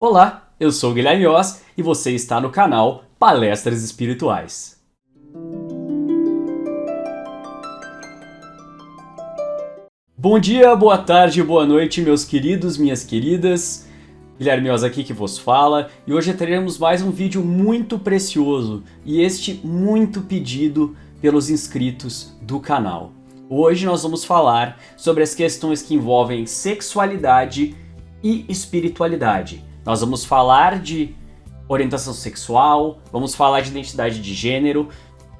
Olá, eu sou o Guilherme Oz e você está no canal Palestras Espirituais. Bom dia, boa tarde, boa noite, meus queridos, minhas queridas. Guilherme Oz aqui que vos fala e hoje teremos mais um vídeo muito precioso e este muito pedido pelos inscritos do canal. Hoje nós vamos falar sobre as questões que envolvem sexualidade e espiritualidade. Nós vamos falar de orientação sexual, vamos falar de identidade de gênero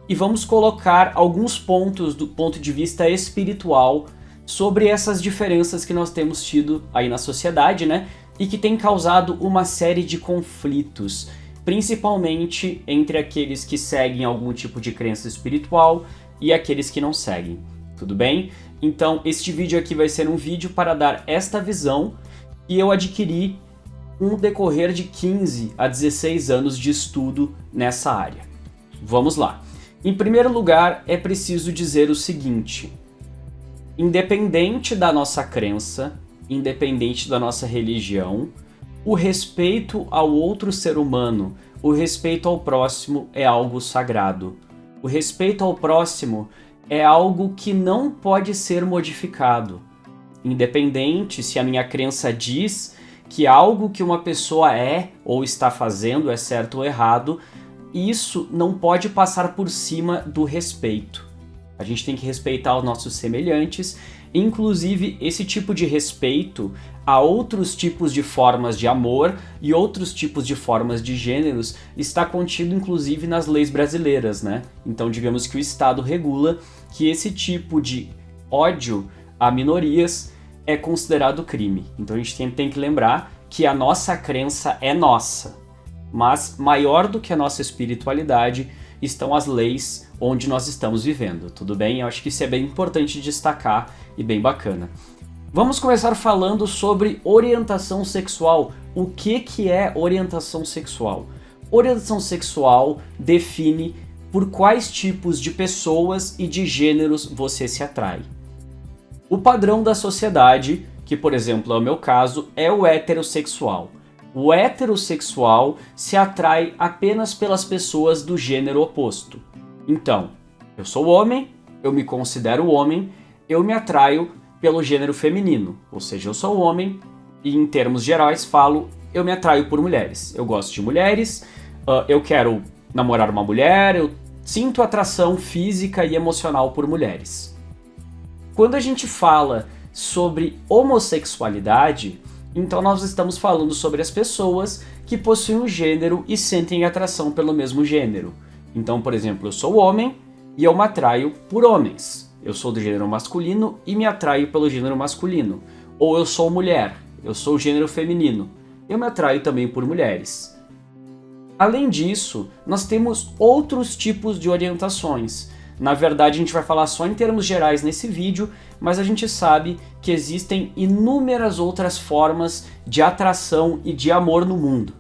e vamos colocar alguns pontos do ponto de vista espiritual sobre essas diferenças que nós temos tido aí na sociedade, né? E que tem causado uma série de conflitos, principalmente entre aqueles que seguem algum tipo de crença espiritual e aqueles que não seguem. Tudo bem? Então, este vídeo aqui vai ser um vídeo para dar esta visão que eu adquiri no decorrer de 15 a 16 anos de estudo nessa área. Vamos lá. Em primeiro lugar, é preciso dizer o seguinte: independente da nossa crença, independente da nossa religião, o respeito ao outro ser humano, o respeito ao próximo é algo sagrado. O respeito ao próximo é algo que não pode ser modificado. Independente se a minha crença diz que algo que uma pessoa é ou está fazendo é certo ou errado, isso não pode passar por cima do respeito. A gente tem que respeitar os nossos semelhantes, inclusive esse tipo de respeito a outros tipos de formas de amor e outros tipos de formas de gêneros está contido inclusive nas leis brasileiras, né? Então digamos que o Estado regula que esse tipo de ódio a minorias é considerado crime. Então a gente tem que lembrar que a nossa crença é nossa, mas maior do que a nossa espiritualidade estão as leis onde nós estamos vivendo, tudo bem? Eu acho que isso é bem importante destacar e bem bacana. Vamos começar falando sobre orientação sexual. O que é orientação sexual? Orientação sexual define por quais tipos de pessoas e de gêneros você se atrai. O padrão da sociedade, que por exemplo é o meu caso, é o heterossexual. O heterossexual se atrai apenas pelas pessoas do gênero oposto. Então, eu sou homem, eu me considero homem, eu me atraio pelo gênero feminino. Ou seja, eu sou homem e em termos gerais falo, eu me atraio por mulheres. Eu gosto de mulheres, eu quero namorar uma mulher, eu sinto atração física e emocional por mulheres. Quando a gente fala sobre homossexualidade, então nós estamos falando sobre as pessoas que possuem um gênero e sentem atração pelo mesmo gênero. Então, por exemplo, eu sou homem e eu me atraio por homens. Eu sou do gênero masculino e me atraio pelo gênero masculino. Ou eu sou mulher, eu sou o gênero feminino. Eu me atraio também por mulheres. Além disso, nós temos outros tipos de orientações. Na verdade, a gente vai falar só em termos gerais nesse vídeo, mas a gente sabe que existem inúmeras outras formas de atração e de amor no mundo.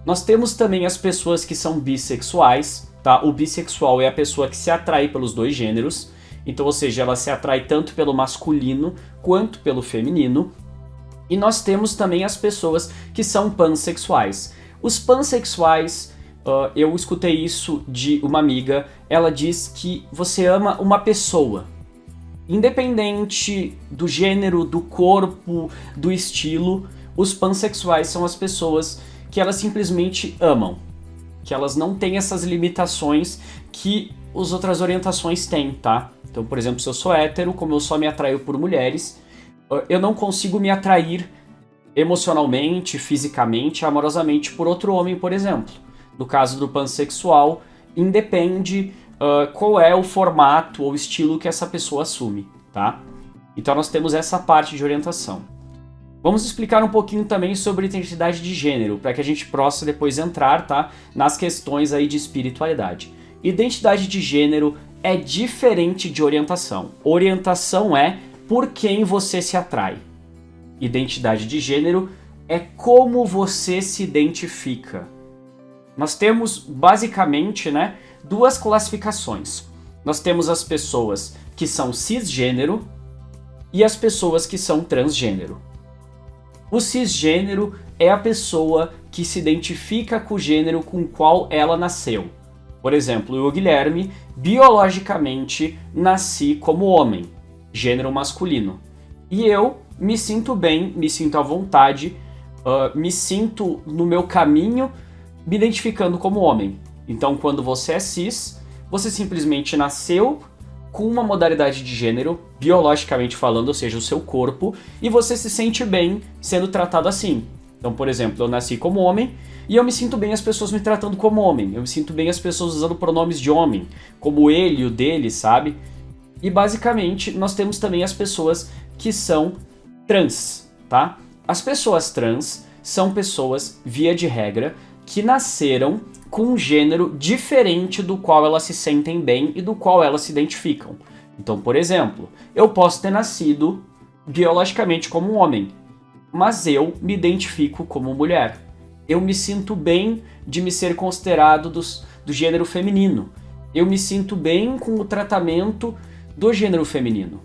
Nós temos também as pessoas que são bissexuais, tá? O bissexual é a pessoa que se atrai pelos dois gêneros, então, ou seja, ela se atrai tanto pelo masculino quanto pelo feminino. E nós temos também as pessoas que são pansexuais. Os pansexuais, eu escutei isso de uma amiga, ela diz que você ama uma pessoa, independente do gênero, do corpo, do estilo. Os pansexuais são as pessoas que elas simplesmente amam, que elas não têm essas limitações que as outras orientações têm, tá? Então, por exemplo, se eu sou hétero, como eu só me atraio por mulheres, eu não consigo me atrair emocionalmente, fisicamente, amorosamente por outro homem, por exemplo. No caso do pansexual, independe qual é o formato ou estilo que essa pessoa assume, tá? Então nós temos essa parte de orientação. Vamos explicar um pouquinho também sobre identidade de gênero, para que a gente possa depois entrar, tá, nas questões aí de espiritualidade. Identidade de gênero é diferente de orientação. Orientação é por quem você se atrai. Identidade de gênero é como você se identifica. Nós temos basicamente, né, duas classificações. Nós temos as pessoas que são cisgênero e as pessoas que são transgênero. O cisgênero é a pessoa que se identifica com o gênero com o qual ela nasceu. Por exemplo, eu, Guilherme, biologicamente nasci como homem, gênero masculino. E eu me sinto bem, me sinto à vontade, me sinto no meu caminho, me identificando como homem. Então, quando você é cis, você simplesmente nasceu com uma modalidade de gênero, biologicamente falando, ou seja, o seu corpo, e você se sente bem sendo tratado assim. Então, por exemplo, eu nasci como homem e eu me sinto bem as pessoas me tratando como homem. Eu me sinto bem as pessoas usando pronomes de homem, como ele, o dele, sabe? E basicamente, nós temos também as pessoas que são trans, tá? As pessoas trans são pessoas, via de regra, que nasceram com um gênero diferente do qual elas se sentem bem e do qual elas se identificam. Então, por exemplo, eu posso ter nascido biologicamente como um homem, mas eu me identifico como mulher. Eu me sinto bem de me ser considerado do gênero feminino. Eu me sinto bem com o tratamento do gênero feminino.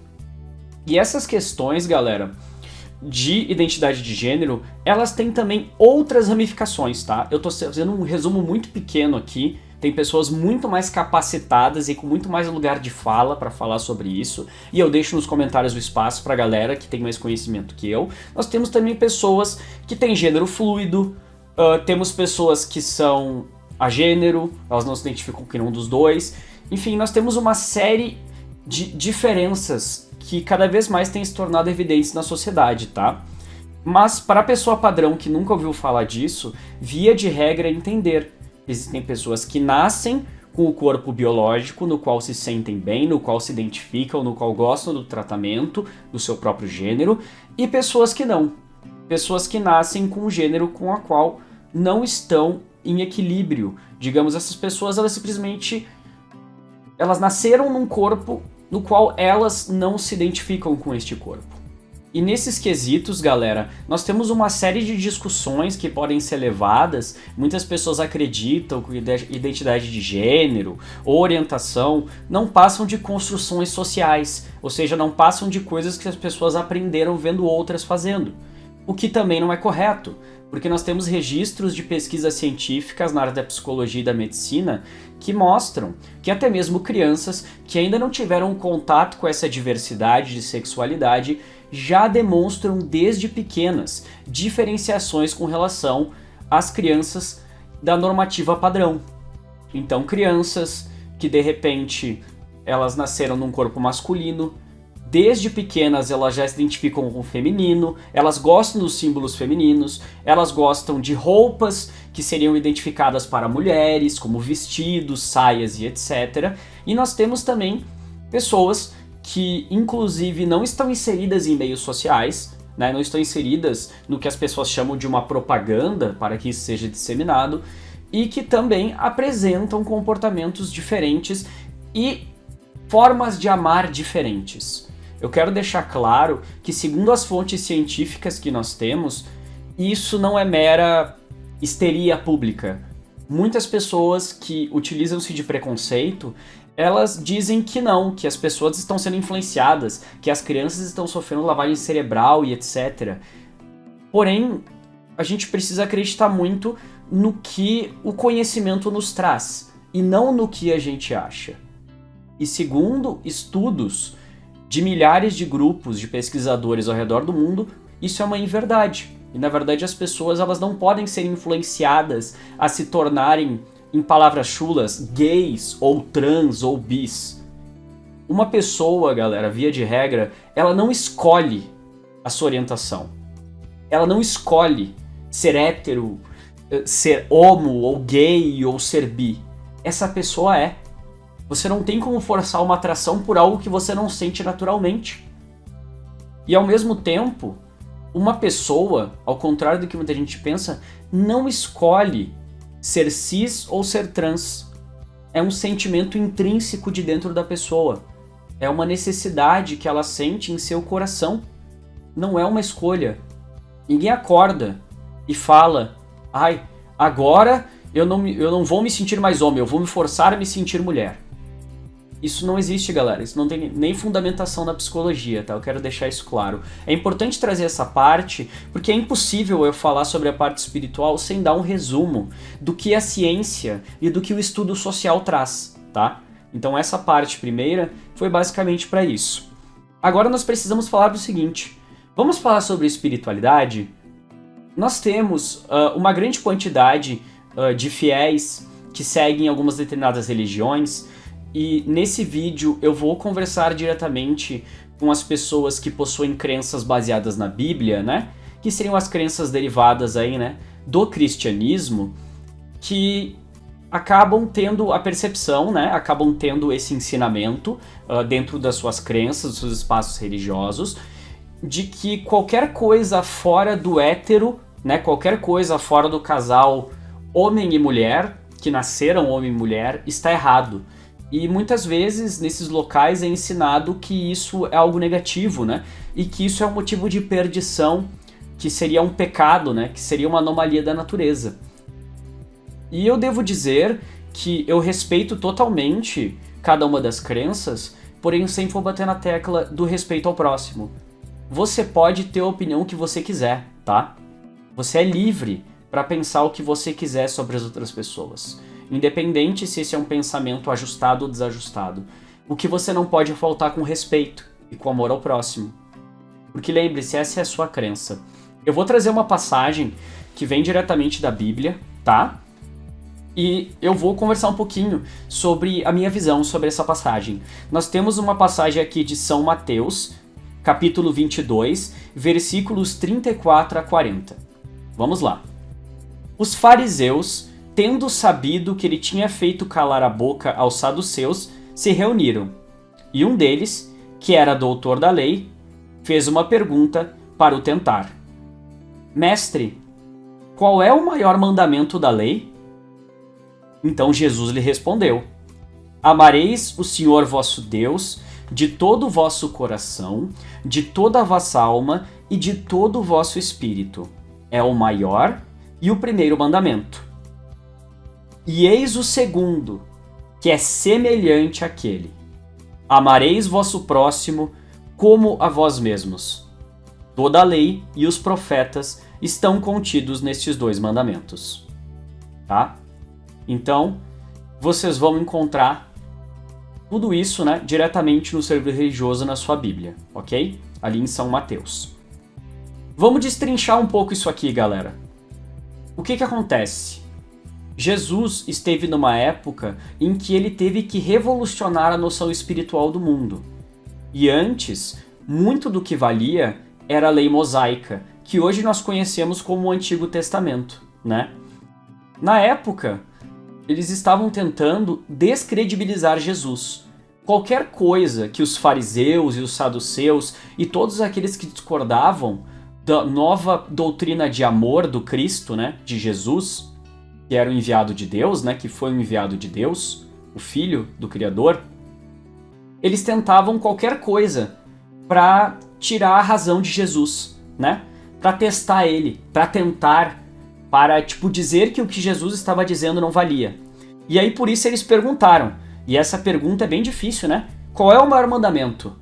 E essas questões, galera, de identidade de gênero, elas têm também outras ramificações, tá? Eu tô fazendo um resumo muito pequeno aqui. Tem pessoas muito mais capacitadas e com muito mais lugar de fala para falar sobre isso. E eu deixo nos comentários o espaço pra galera que tem mais conhecimento que eu. Nós temos também pessoas que têm gênero fluido, temos pessoas que são agênero, elas não se identificam com nenhum dos dois. Enfim, nós temos uma série de diferenças que cada vez mais têm se tornado evidentes na sociedade, tá? Mas para a pessoa padrão que nunca ouviu falar disso, via de regra é entender. Existem pessoas que nascem com o corpo biológico, no qual se sentem bem, no qual se identificam, no qual gostam do tratamento do seu próprio gênero, e pessoas que não. Pessoas que nascem com um gênero com a qual não estão em equilíbrio. Digamos, essas pessoas, elas simplesmente elas nasceram num corpo no qual elas não se identificam com este corpo. E nesses quesitos, galera, nós temos uma série de discussões que podem ser levadas. Muitas pessoas acreditam que identidade de gênero ou orientação não passam de construções sociais, ou seja, não passam de coisas que as pessoas aprenderam vendo outras fazendo. O que também não é correto, porque nós temos registros de pesquisas científicas na área da psicologia e da medicina que mostram que até mesmo crianças que ainda não tiveram contato com essa diversidade de sexualidade já demonstram desde pequenas diferenciações com relação às crianças da normativa padrão. Então, crianças que de repente elas nasceram num corpo masculino, desde pequenas elas já se identificam com o feminino, elas gostam dos símbolos femininos, elas gostam de roupas que seriam identificadas para mulheres, como vestidos, saias e etc. E nós temos também pessoas que inclusive não estão inseridas em meios sociais, né, não estão inseridas no que as pessoas chamam de uma propaganda para que isso seja disseminado, e que também apresentam comportamentos diferentes e formas de amar diferentes. Eu quero deixar claro que, segundo as fontes científicas que nós temos, isso não é mera histeria pública. Muitas pessoas que utilizam-se de preconceito, elas dizem que não, que as pessoas estão sendo influenciadas, que as crianças estão sofrendo lavagem cerebral e etc. Porém, a gente precisa acreditar muito no que o conhecimento nos traz, e não no que a gente acha. E segundo estudos de milhares de grupos de pesquisadores ao redor do mundo, isso é uma inverdade. E na verdade as pessoas elas não podem ser influenciadas a se tornarem, em palavras chulas, gays ou trans ou bis. Uma pessoa, galera, via de regra, ela não escolhe a sua orientação. Ela não escolhe ser hétero, ser homo ou gay ou ser bi. Essa pessoa é. Você não tem como forçar uma atração por algo que você não sente naturalmente. E ao mesmo tempo, uma pessoa, ao contrário do que muita gente pensa, não escolhe ser cis ou ser trans. É um sentimento intrínseco de dentro da pessoa. É uma necessidade que ela sente em seu coração. Não é uma escolha. Ninguém acorda e fala: ai, agora eu não vou me sentir mais homem, eu vou me forçar a me sentir mulher. Isso não existe, galera. Isso não tem nem fundamentação na psicologia, tá? Eu quero deixar isso claro. É importante trazer essa parte, porque é impossível eu falar sobre a parte espiritual sem dar um resumo do que a ciência e do que o estudo social traz, tá? Então essa parte primeira foi basicamente para isso. Agora nós precisamos falar do seguinte. Vamos falar sobre espiritualidade? Nós temos uma grande quantidade de fiéis que seguem algumas determinadas religiões, e nesse vídeo eu vou conversar diretamente com as pessoas que possuem crenças baseadas na Bíblia, né? Que seriam as crenças derivadas aí, né, do cristianismo, que acabam tendo a percepção, né? Acabam tendo esse ensinamento dentro das suas crenças, dos seus espaços religiosos, de que qualquer coisa fora do hétero, né? Qualquer coisa fora do casal homem e mulher, que nasceram homem e mulher, está errado. E muitas vezes nesses locais é ensinado que isso é algo negativo, né? E que isso é um motivo de perdição, que seria um pecado, né? Que seria uma anomalia da natureza. E eu devo dizer que eu respeito totalmente cada uma das crenças, porém sempre vou bater na tecla do respeito ao próximo. Você pode ter a opinião que você quiser, tá? Você é livre para pensar o que você quiser sobre as outras pessoas. Independente se esse é um pensamento ajustado ou desajustado. O que você não pode é faltar com respeito e com amor ao próximo. Porque lembre-se, essa é a sua crença. Eu vou trazer uma passagem que vem diretamente da Bíblia, tá? E eu vou conversar um pouquinho sobre a minha visão sobre essa passagem. Nós temos uma passagem aqui de São Mateus, capítulo 22, versículos 34 a 40. Vamos lá. Os fariseus, tendo sabido que ele tinha feito calar a boca aos saduceus, se reuniram. E um deles, que era doutor da lei, fez uma pergunta para o tentar. Mestre, qual é o maior mandamento da lei? Então Jesus lhe respondeu: Amareis o Senhor vosso Deus de todo o vosso coração, de toda a vossa alma e de todo o vosso espírito. É o maior e o primeiro mandamento. E eis o segundo, que é semelhante àquele. Amareis vosso próximo como a vós mesmos. Toda a lei e os profetas estão contidos nestes dois mandamentos. Tá? Então, vocês vão encontrar tudo isso, né, diretamente no servidor religioso na sua Bíblia, ok? Ali em São Mateus. Vamos destrinchar um pouco isso aqui, galera. O que acontece? Jesus esteve numa época em que ele teve que revolucionar a noção espiritual do mundo. E antes, muito do que valia era a lei mosaica, que hoje nós conhecemos como o Antigo Testamento, né? Na época, eles estavam tentando descredibilizar Jesus. Qualquer coisa que os fariseus e os saduceus e todos aqueles que discordavam da nova doutrina de amor do Cristo, né, de Jesus, que era o enviado de Deus, né, que foi o enviado de Deus, o Filho do Criador, eles tentavam qualquer coisa para tirar a razão de Jesus, né, para testar ele, para tentar, para dizer que o que Jesus estava dizendo não valia. E aí por isso eles perguntaram, e essa pergunta é bem difícil, né? Qual é o maior mandamento?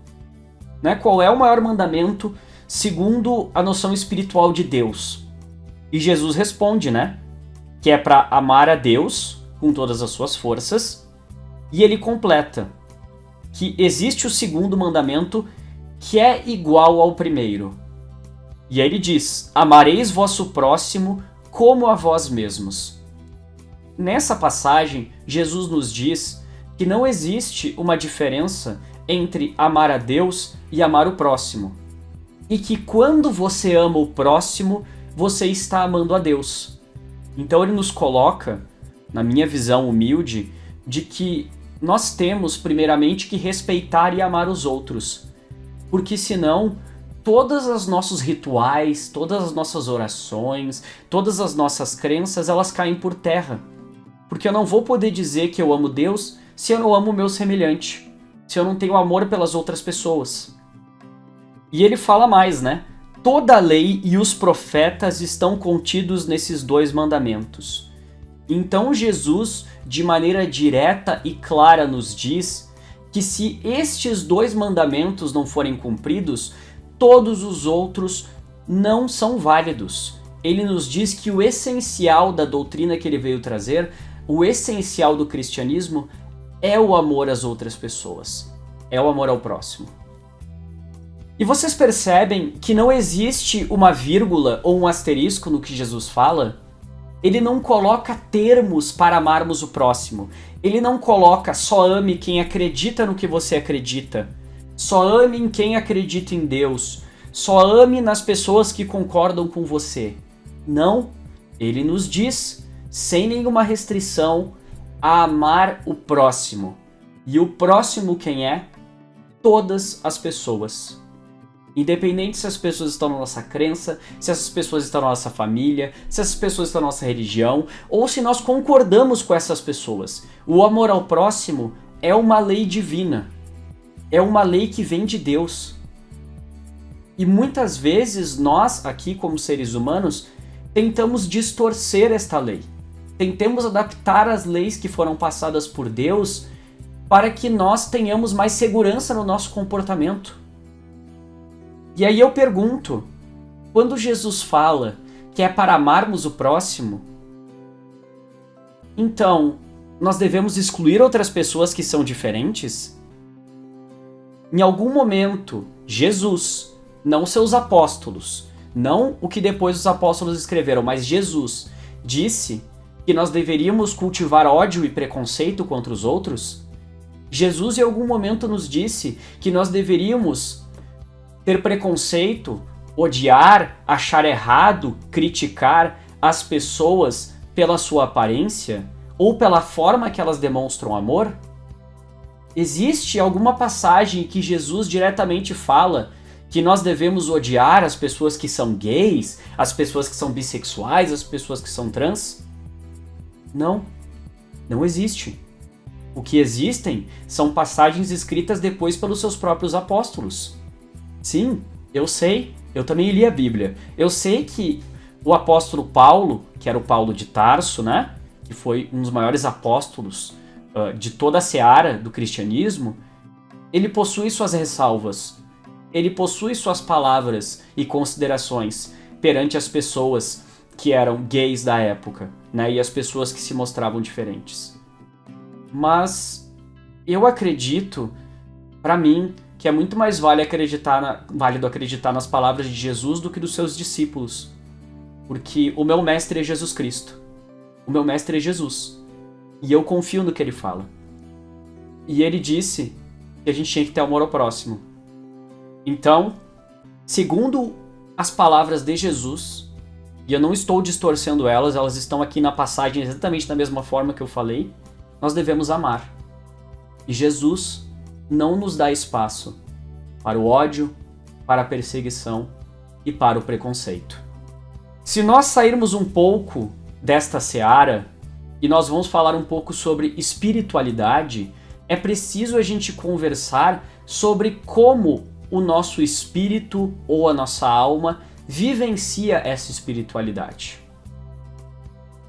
Né? Qual é o maior mandamento segundo a noção espiritual de Deus? E Jesus responde, né? Que é para amar a Deus com todas as suas forças, e ele completa que existe o segundo mandamento que é igual ao primeiro. E aí ele diz: amareis vosso próximo como a vós mesmos. Nessa passagem, Jesus nos diz que não existe uma diferença entre amar a Deus e amar o próximo. E que quando você ama o próximo, você está amando a Deus. Então ele nos coloca, na minha visão humilde, de que nós temos primeiramente que respeitar e amar os outros. Porque senão, todos os nossos rituais, todas as nossas orações, todas as nossas crenças, elas caem por terra. Porque eu não vou poder dizer que eu amo Deus se eu não amo o meu semelhante, se eu não tenho amor pelas outras pessoas. E ele fala mais, né? Toda a lei e os profetas estão contidos nesses dois mandamentos. Então Jesus, de maneira direta e clara, nos diz que se estes 2 mandamentos não forem cumpridos, todos os outros não são válidos. Ele nos diz que o essencial da doutrina que ele veio trazer, o essencial do cristianismo, é o amor às outras pessoas, é o amor ao próximo. E vocês percebem que não existe uma vírgula ou um asterisco no que Jesus fala? Ele não coloca termos para amarmos o próximo. Ele não coloca só ame quem acredita no que você acredita. Só ame em quem acredita em Deus. Só ame nas pessoas que concordam com você. Não. Ele nos diz, sem nenhuma restrição, a amar o próximo. E o próximo quem é? Todas as pessoas. Independente se as pessoas estão na nossa crença, se essas pessoas estão na nossa família, se essas pessoas estão na nossa religião, ou se nós concordamos com essas pessoas. O amor ao próximo é uma lei divina. É uma lei que vem de Deus. E muitas vezes nós, aqui como seres humanos, tentamos distorcer esta lei. Tentamos adaptar as leis que foram passadas por Deus para que nós tenhamos mais segurança no nosso comportamento. E aí eu pergunto, quando Jesus fala que é para amarmos o próximo, então nós devemos excluir outras pessoas que são diferentes? Em algum momento, Jesus, não seus apóstolos, não o que depois os apóstolos escreveram, mas Jesus disse que nós deveríamos cultivar ódio e preconceito contra os outros? Jesus em algum momento nos disse que nós deveríamos ter preconceito, odiar, achar errado, criticar as pessoas pela sua aparência ou pela forma que elas demonstram amor? Existe alguma passagem que Jesus diretamente fala que nós devemos odiar as pessoas que são gays, as pessoas que são bissexuais, as pessoas que são trans? Não, não existe. O que existem são passagens escritas depois pelos seus próprios apóstolos. Sim, eu sei, eu também li a Bíblia. Eu sei que o apóstolo Paulo, que era o Paulo de Tarso, né, que foi um dos maiores apóstolos de toda a seara do cristianismo, ele possui suas ressalvas, ele possui suas palavras e considerações perante as pessoas que eram gays da época, né, e as pessoas que se mostravam diferentes. Mas eu acredito, para mim, que é muito mais válido acreditar nas palavras de Jesus do que dos seus discípulos. Porque o meu mestre é Jesus Cristo. O meu mestre é Jesus. E eu confio no que ele fala. E ele disse que a gente tinha que ter amor ao próximo. Então, segundo as palavras de Jesus, e eu não estou distorcendo elas estão aqui na passagem exatamente da mesma forma que eu falei, nós devemos amar. E Jesus não nos dá espaço para o ódio, para a perseguição e para o preconceito. Se nós sairmos um pouco desta seara e nós vamos falar um pouco sobre espiritualidade, é preciso a gente conversar sobre como o nosso espírito ou a nossa alma vivencia essa espiritualidade.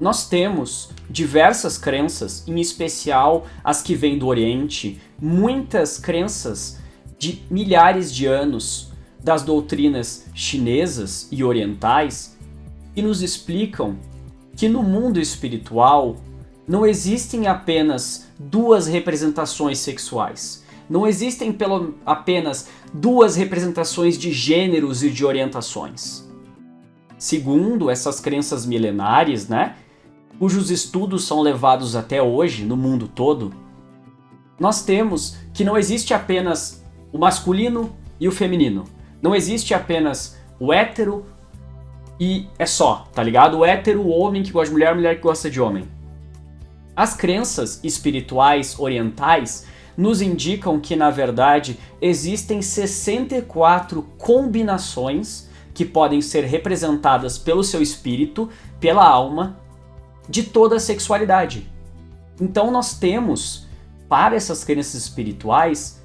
Nós temos diversas crenças, em especial as que vêm do Oriente, muitas crenças de milhares de anos das doutrinas chinesas e orientais que nos explicam que no mundo espiritual não existem apenas 2 representações sexuais, não existem apenas 2 representações de gêneros e de orientações. Segundo essas crenças milenares, né, cujos estudos são levados até hoje no mundo todo, nós temos que não existe apenas o masculino e o feminino. Não existe apenas o hétero e é só, tá ligado? O hétero, o homem que gosta de mulher, a mulher que gosta de homem. As crenças espirituais orientais nos indicam que, na verdade, existem 64 combinações que podem ser representadas pelo seu espírito, pela alma, de toda a sexualidade. Então nós temos, para essas crenças espirituais,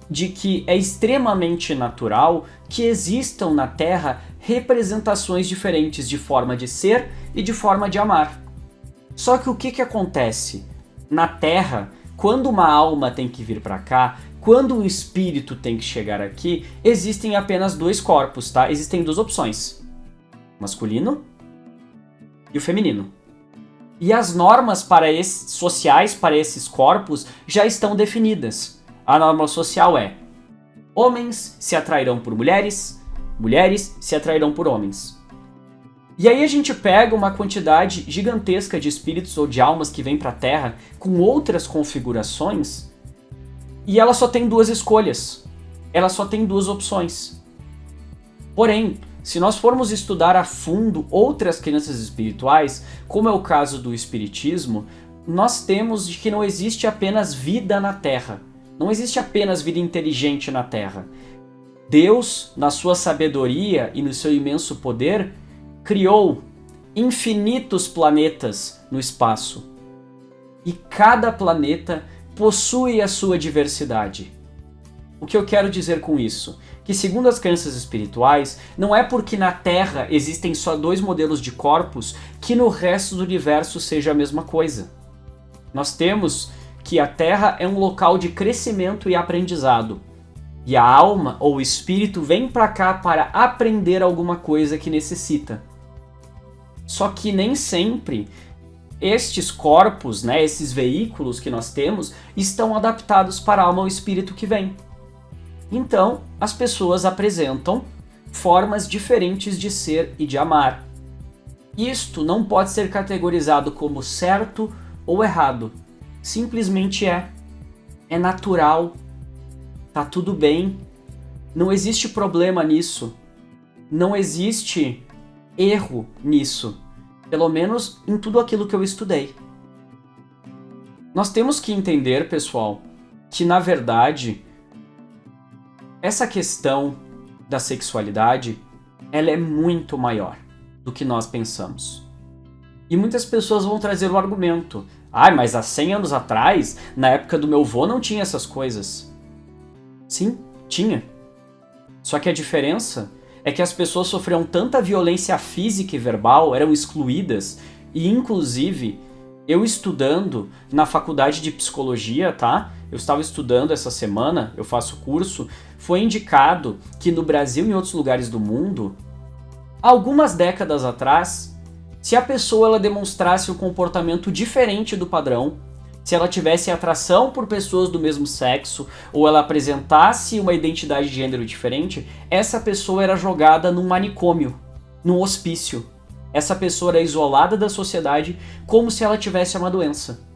de que é extremamente natural que existam na Terra representações diferentes de forma de ser e de forma de amar. Só que o que acontece? Na Terra, quando uma alma tem que vir para cá, quando um espírito tem que chegar aqui, existem apenas dois corpos, tá? Existem duas opções, o masculino e o feminino. E as normas sociais para esses corpos já estão definidas. A norma social é: homens se atrairão por mulheres, mulheres se atrairão por homens. E aí a gente pega uma quantidade gigantesca de espíritos ou de almas que vêm para a Terra com outras configurações e ela só tem duas escolhas. Ela só tem duas opções. Porém, se nós formos estudar a fundo outras crianças espirituais, como é o caso do Espiritismo, nós temos de que não existe apenas vida na Terra. Não existe apenas vida inteligente na Terra. Deus, na sua sabedoria e no seu imenso poder, criou infinitos planetas no espaço. E cada planeta possui a sua diversidade. O que eu quero dizer com isso? Que segundo as crenças espirituais, não é porque na Terra existem só dois modelos de corpos que no resto do universo seja a mesma coisa. Nós temos que a Terra é um local de crescimento e aprendizado. E a alma ou o espírito vem para cá para aprender alguma coisa que necessita. Só que nem sempre estes corpos, né, esses veículos que nós temos, estão adaptados para a alma ou espírito que vem. Então, as pessoas apresentam formas diferentes de ser e de amar. Isto não pode ser categorizado como certo ou errado. Simplesmente é. É natural. Tá tudo bem. Não existe problema nisso. Não existe erro nisso. Pelo menos em tudo aquilo que eu estudei. Nós temos que entender, pessoal, que na verdade essa questão da sexualidade, ela é muito maior do que nós pensamos. E muitas pessoas vão trazer o argumento: mas há 100 anos atrás, na época do meu avô, não tinha essas coisas. Sim, tinha. Só que a diferença é que as pessoas sofriam tanta violência física e verbal, eram excluídas, e inclusive, eu estudando na faculdade de psicologia, tá? Eu estava estudando essa semana, eu faço curso, foi indicado que no Brasil e em outros lugares do mundo, algumas décadas atrás, se a pessoa ela demonstrasse um comportamento diferente do padrão, se ela tivesse atração por pessoas do mesmo sexo, ou ela apresentasse uma identidade de gênero diferente, essa pessoa era jogada num manicômio, num hospício. Essa pessoa era isolada da sociedade como se ela tivesse uma doença.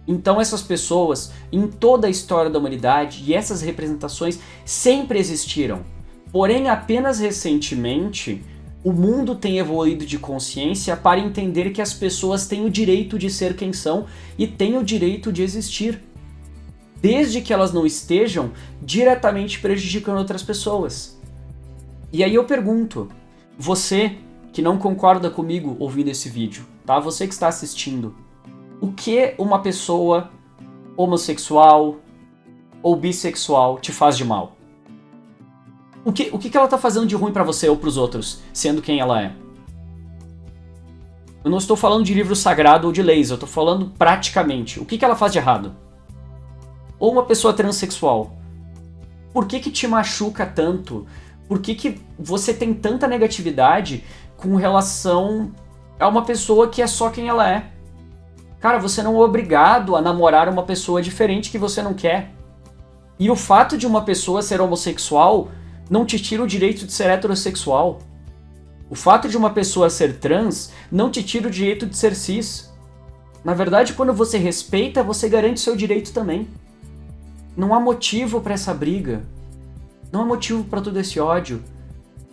Então essas pessoas, em toda a história da humanidade, e essas representações sempre existiram. Porém, apenas recentemente, o mundo tem evoluído de consciência para entender que as pessoas têm o direito de ser quem são e têm o direito de existir, desde que elas não estejam diretamente prejudicando outras pessoas. E aí eu pergunto, você que não concorda comigo ouvindo esse vídeo, tá? Você que está assistindo, o que uma pessoa homossexual ou bissexual te faz de mal? O que ela tá fazendo de ruim pra você ou pros outros, sendo quem ela é? Eu não estou falando de livro sagrado ou de leis, eu tô falando praticamente. O que ela faz de errado? Ou uma pessoa transexual. Por que te machuca tanto? Por que você tem tanta negatividade com relação a uma pessoa que é só quem ela é? Cara, você não é obrigado a namorar uma pessoa diferente que você não quer. E o fato de uma pessoa ser homossexual não te tira o direito de ser heterossexual. O fato de uma pessoa ser trans não te tira o direito de ser cis. Na verdade, quando você respeita, você garante seu direito também. Não há motivo para essa briga. Não há motivo para todo esse ódio.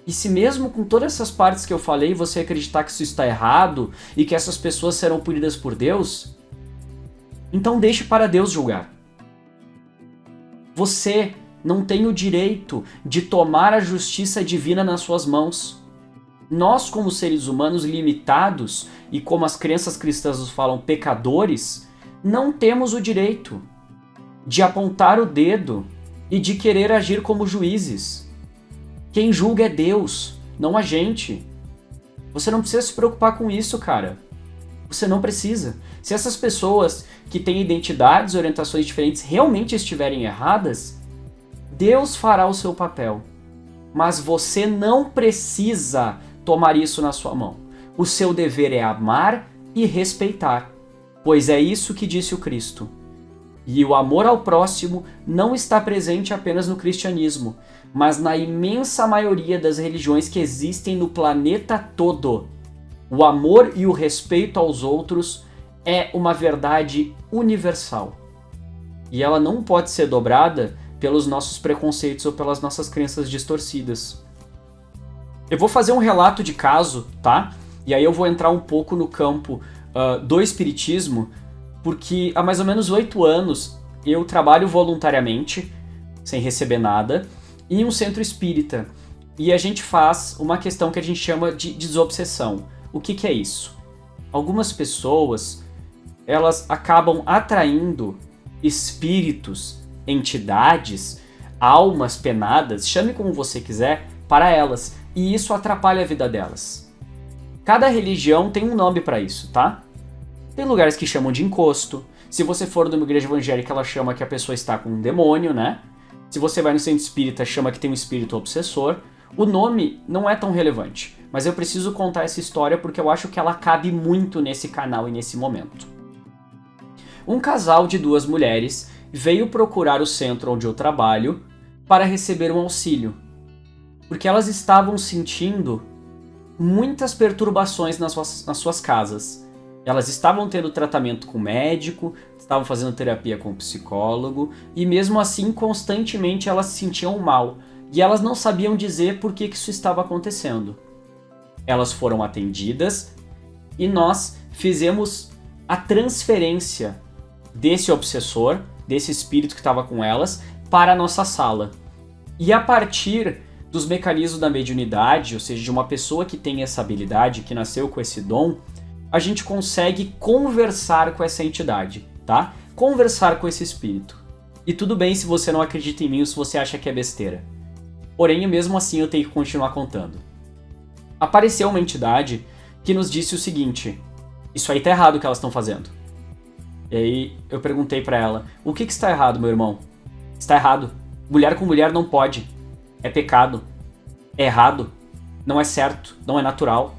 E se mesmo com todas essas partes que eu falei, você acreditar que isso está errado e que essas pessoas serão punidas por Deus, então deixe para Deus julgar. Você não tem o direito de tomar a justiça divina nas suas mãos. Nós, como seres humanos limitados, e como as crenças cristãs nos falam, pecadores, não temos o direito de apontar o dedo e de querer agir como juízes. Quem julga é Deus, não a gente. Você não precisa se preocupar com isso, cara. Você não precisa. Se essas pessoas que têm identidades e orientações diferentes realmente estiverem erradas, Deus fará o seu papel. Mas você não precisa tomar isso na sua mão. O seu dever é amar e respeitar, pois é isso que disse o Cristo. E o amor ao próximo não está presente apenas no cristianismo, mas na imensa maioria das religiões que existem no planeta todo. O amor e o respeito aos outros é uma verdade universal. E ela não pode ser dobrada pelos nossos preconceitos ou pelas nossas crenças distorcidas. Eu vou fazer um relato de caso, tá? E aí eu vou entrar um pouco no campo do espiritismo, porque há mais ou menos 8 anos eu trabalho voluntariamente, sem receber nada, em um centro espírita. E a gente faz uma questão que a gente chama de desobsessão. O que é isso? Algumas pessoas, elas acabam atraindo espíritos, entidades, almas penadas, chame como você quiser, para elas. E isso atrapalha a vida delas. Cada religião tem um nome para isso, tá? Tem lugares que chamam de encosto. Se você for numa igreja evangélica, ela chama que a pessoa está com um demônio, né? Se você vai no centro espírita, chama que tem um espírito obsessor. O nome não é tão relevante, mas eu preciso contar essa história porque eu acho que ela cabe muito nesse canal e nesse momento. Um casal de 2 mulheres veio procurar o centro onde eu trabalho para receber um auxílio, porque elas estavam sentindo muitas perturbações nas suas casas. Elas estavam tendo tratamento com médico, estavam fazendo terapia com psicólogo, e mesmo assim, constantemente elas se sentiam mal, e elas não sabiam dizer por que isso estava acontecendo. Elas foram atendidas, e nós fizemos a transferência desse obsessor, desse espírito que estava com elas, para a nossa sala. E a partir dos mecanismos da mediunidade, ou seja, de uma pessoa que tem essa habilidade, que nasceu com esse dom, a gente consegue conversar com essa entidade, tá? Conversar com esse espírito. E tudo bem se você não acredita em mim ou se você acha que é besteira. Porém, mesmo assim, eu tenho que continuar contando. Apareceu uma entidade que nos disse o seguinte: isso aí tá errado o que elas estão fazendo. E aí eu perguntei pra ela: o que está errado, meu irmão? Está errado. Mulher com mulher não pode. É pecado. É errado. Não é certo. Não é natural.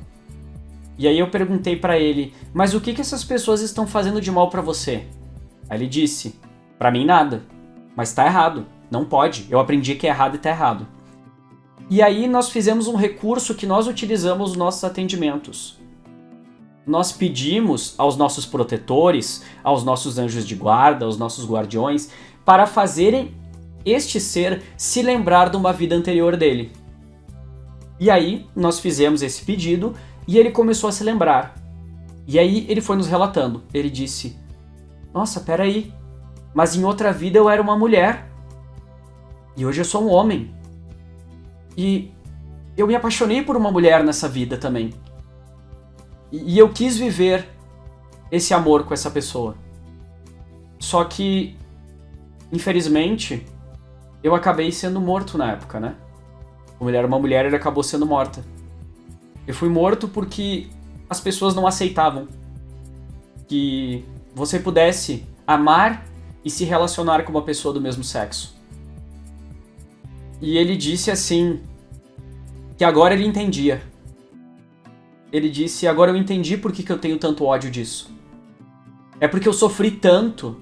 E aí eu perguntei pra ele: mas o que essas pessoas estão fazendo de mal pra você? Aí ele disse: pra mim nada. Mas tá errado. Não pode. Eu aprendi que é errado e tá errado. E aí nós fizemos um recurso que nós utilizamos nos nossos atendimentos. Nós pedimos aos nossos protetores, aos nossos anjos de guarda, aos nossos guardiões, para fazerem este ser se lembrar de uma vida anterior dele. E aí nós fizemos esse pedido e ele começou a se lembrar. E aí ele foi nos relatando. Ele disse: nossa, peraí, mas em outra vida eu era uma mulher. E hoje eu sou um homem. E eu me apaixonei por uma mulher nessa vida também. E eu quis viver esse amor com essa pessoa. Só que, infelizmente, eu acabei sendo morto na época, né? Como ele era uma mulher, ele acabou sendo morta. Eu fui morto porque as pessoas não aceitavam que você pudesse amar e se relacionar com uma pessoa do mesmo sexo. E ele disse assim, que agora ele entendia. Ele disse: agora eu entendi por que eu tenho tanto ódio disso. É porque eu sofri tanto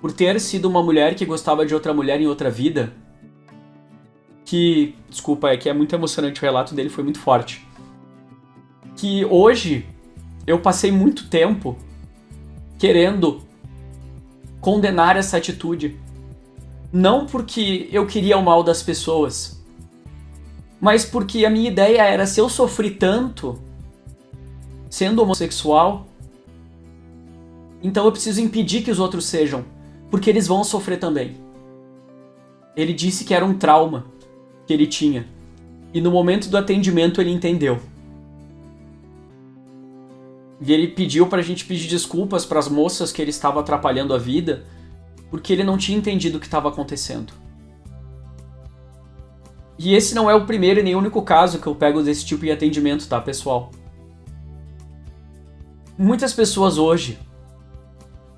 por ter sido uma mulher que gostava de outra mulher em outra vida, que, desculpa, é que é muito emocionante, o relato dele foi muito forte, que hoje eu passei muito tempo querendo condenar essa atitude. Não porque eu queria o mal das pessoas, mas porque a minha ideia era: se eu sofri tanto sendo homossexual, então eu preciso impedir que os outros sejam, porque eles vão sofrer também. Ele disse que era um trauma que ele tinha, e no momento do atendimento ele entendeu. E ele pediu pra gente pedir desculpas para as moças que ele estava atrapalhando a vida, porque ele não tinha entendido o que estava acontecendo. E esse não é o primeiro e nem o único caso que eu pego desse tipo de atendimento, tá, pessoal? Muitas pessoas hoje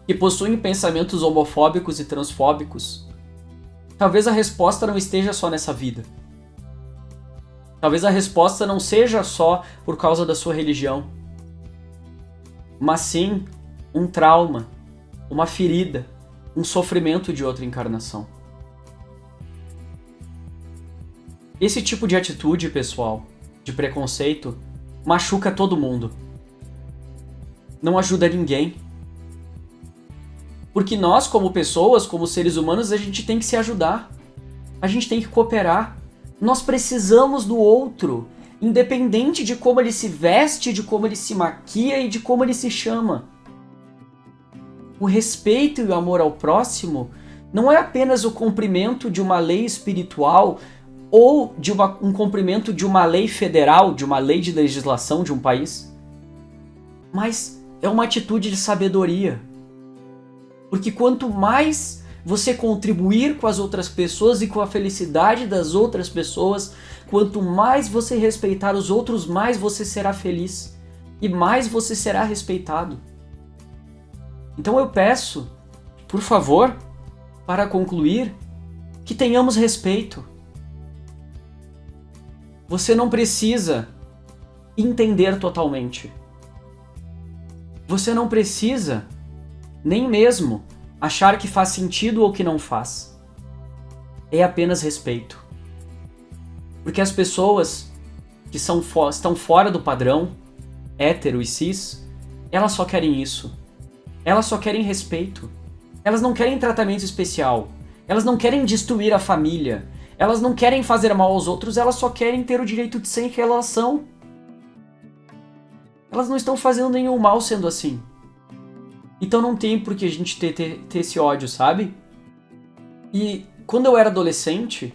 que possuem pensamentos homofóbicos e transfóbicos, talvez a resposta não esteja só nessa vida. Talvez a resposta não seja só por causa da sua religião, mas sim um trauma, uma ferida, um sofrimento de outra encarnação. Esse tipo de atitude, pessoal, de preconceito, machuca todo mundo. Não ajuda ninguém. Porque nós, como pessoas, como seres humanos, a gente tem que se ajudar. A gente tem que cooperar. Nós precisamos do outro, independente de como ele se veste, de como ele se maquia e de como ele se chama. O respeito e o amor ao próximo não é apenas o cumprimento de uma lei espiritual ou de um cumprimento de uma lei federal, de uma lei de legislação de um país, mas é uma atitude de sabedoria. Porque quanto mais você contribuir com as outras pessoas e com a felicidade das outras pessoas, quanto mais você respeitar os outros, mais você será feliz e mais você será respeitado. Então eu peço, por favor, para concluir, que tenhamos respeito. Você não precisa entender totalmente. Você não precisa nem mesmo achar que faz sentido ou que não faz. É apenas respeito. Porque as pessoas que estão fora do padrão, hétero e cis, elas só querem isso. Elas só querem respeito. Elas não querem tratamento especial. Elas não querem destruir a família. Elas não querem fazer mal aos outros. Elas só querem ter o direito de ser em relação. Elas não estão fazendo nenhum mal sendo assim. Então não tem por que a gente ter esse ódio, sabe? E quando eu era adolescente,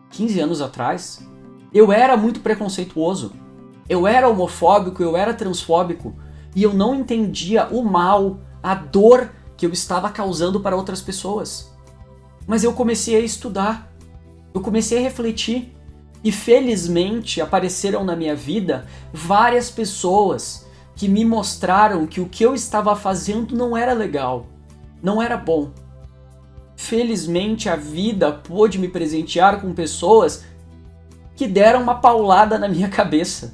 15 anos atrás, eu era muito preconceituoso. Eu era homofóbico, eu era transfóbico. E eu não entendia o mal, a dor que eu estava causando para outras pessoas. Mas eu comecei a estudar. Eu comecei a refletir. E felizmente apareceram na minha vida várias pessoas que me mostraram que o que eu estava fazendo não era legal, não era bom. Felizmente a vida pôde me presentear com pessoas que deram uma paulada na minha cabeça,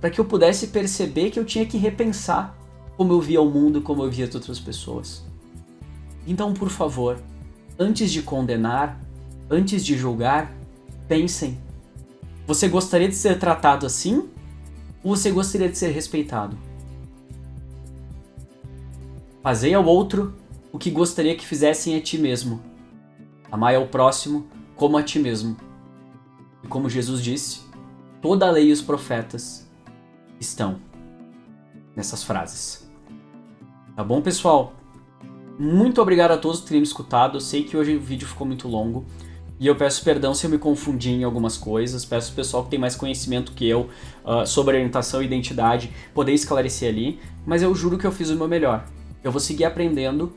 para que eu pudesse perceber que eu tinha que repensar como eu via o mundo, como eu via as outras pessoas. Então, por favor, antes de condenar, antes de julgar, pensem. Você gostaria de ser tratado assim? Ou você gostaria de ser respeitado? Fazei ao outro o que gostaria que fizessem a ti mesmo. Amai ao próximo como a ti mesmo. E como Jesus disse, toda a lei e os profetas estão nessas frases. Tá bom, pessoal? Muito obrigado a todos por terem me escutado. Eu sei que hoje o vídeo ficou muito longo. E eu peço perdão se eu me confundi em algumas coisas. Peço ao pessoal que tem mais conhecimento que eu sobre orientação e identidade poder esclarecer ali. Mas eu juro que eu fiz o meu melhor. Eu vou seguir aprendendo.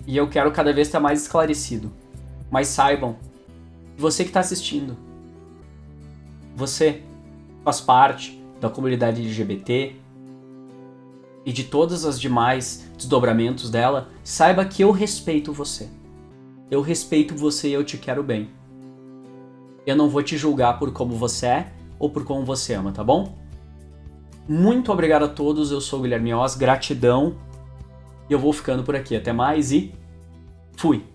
E eu quero cada vez estar mais esclarecido. Mas saibam, você que está assistindo, você faz parte da comunidade LGBT e de todas as demais desdobramentos dela, saiba que eu respeito você. Eu respeito você e eu te quero bem. Eu não vou te julgar por como você é ou por como você ama, tá bom? Muito obrigado a todos, eu sou o Guilherme Oz, gratidão. E eu vou ficando por aqui. Até mais e fui!